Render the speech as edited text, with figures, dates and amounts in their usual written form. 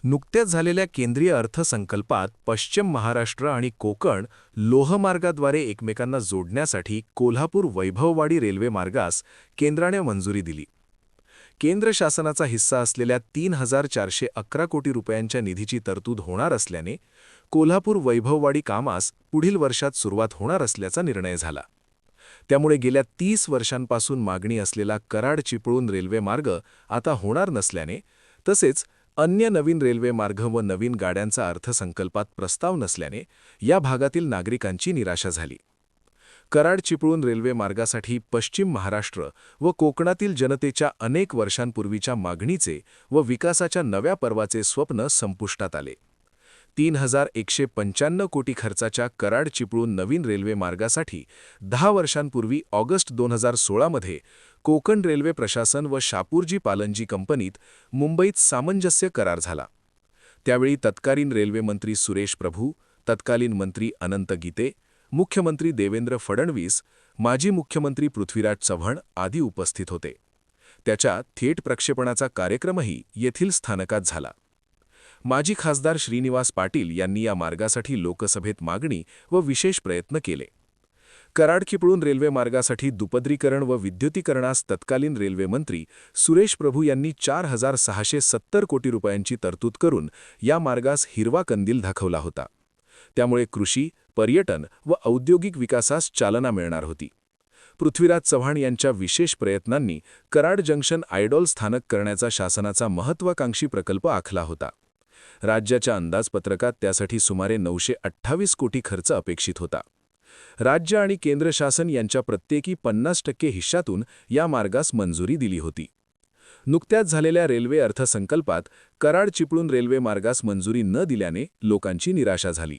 नुकत्याच झालेल्या केंद्रीय अर्थसंकल्पात पश्चिम महाराष्ट्र आणि कोकण लोहमार्गाद्वारे एकमेकांना जोडण्यासाठी कोल्हापूर-वैभववाडी रेल्वे मार्गास केंद्राने मंजुरी दिली. केंद्र शासनाचा हिस्सा असलेल्या 3,411 कोटी रुपयांच्या निधीची तरतूद होणार असल्याने कोल्हापूर-वैभववाडी कामास पुढील वर्षात सुरुवात होणार असल्याचा निर्णय झाला. त्यामुळे गेल्या 30 वर्षांपासून मागणी असलेला कराड-चिपळूण रेल्वे मार्ग आता होणार नसल्याने, तसेच अन्य नवीन रेल्वे मार्ग व नवीन गाड्यांचा अर्थसंकल्पात प्रस्ताव नसल्याने या भागातील नागरिकांची निराशा झाली. कराड-चिपळूण रेल्वे मार्गासाठी पश्चिम महाराष्ट्र व कोकणातील जनतेच्या अनेक वर्षांपूर्वीच्या मागणीचे व विकासाच्या नव्या पर्वाचे स्वप्न संपुष्टात आले. 3,195 कोटी खर्चाच्या कराड-चिपळूण नवीन रेल्वे मार्गासाठी 10 वर्षांपूर्वी ऑगस्ट 2016 मध्ये कोकण रेल्वे प्रशासन व शापूरजी पालनजी कंपनीत मुंबईत सामंजस्य करार झाला. त्यावेळी तत्कालीन रेल्वे मंत्री सुरेश प्रभू, तत्कालीन मंत्री अनंत गीते, मुख्यमंत्री देवेंद्र फडणवीस, माजी मुख्यमंत्री पृथ्वीराज चव्हाण आदी उपस्थित होते. त्याच्या थेट प्रक्षेपणाचा कार्यक्रमही येथील स्थानकात झाला. माजी खासदार श्रीनिवास पाटील यांनी या मार्गासाठी लोकसभेत मागणी व विशेष प्रयत्न केले. कराड-चिपळूण रेल्वे मार्गासाठी दुपदरीकरण व विद्युतीकरणास तत्कालीन रेल्वे मंत्री सुरेश प्रभू यांनी 4,670 कोटी रुपयांची तरतूद करून या मार्गास हिरवा कंदील दाखवला होता. त्यामुळे कृषी, पर्यटन व औद्योगिक विकासास चालना मिळणार होती. पृथ्वीराज चव्हाण यांच्या विशेष प्रयत्नांनी कराड जंक्शन आयडॉल स्थानक करण्याचा शासनाचा महत्त्वाकांक्षी प्रकल्प आखला होता. राज्याच्या अंदाजपत्रकात त्यासाठी सुमारे 928 कोटी खर्च अपेक्षित होता. राज्य आणि केंद्र शासन यांच्या प्रत्येकी 50% हिश्श्यातून या मार्गास मंजुरी दिली होती. नुकत्याच झालेल्या रेल्वे अर्थसंकल्पात कराड-चिपळूण रेल्वे मार्गास मंजुरी न दिल्याने लोकांची निराशा झाली.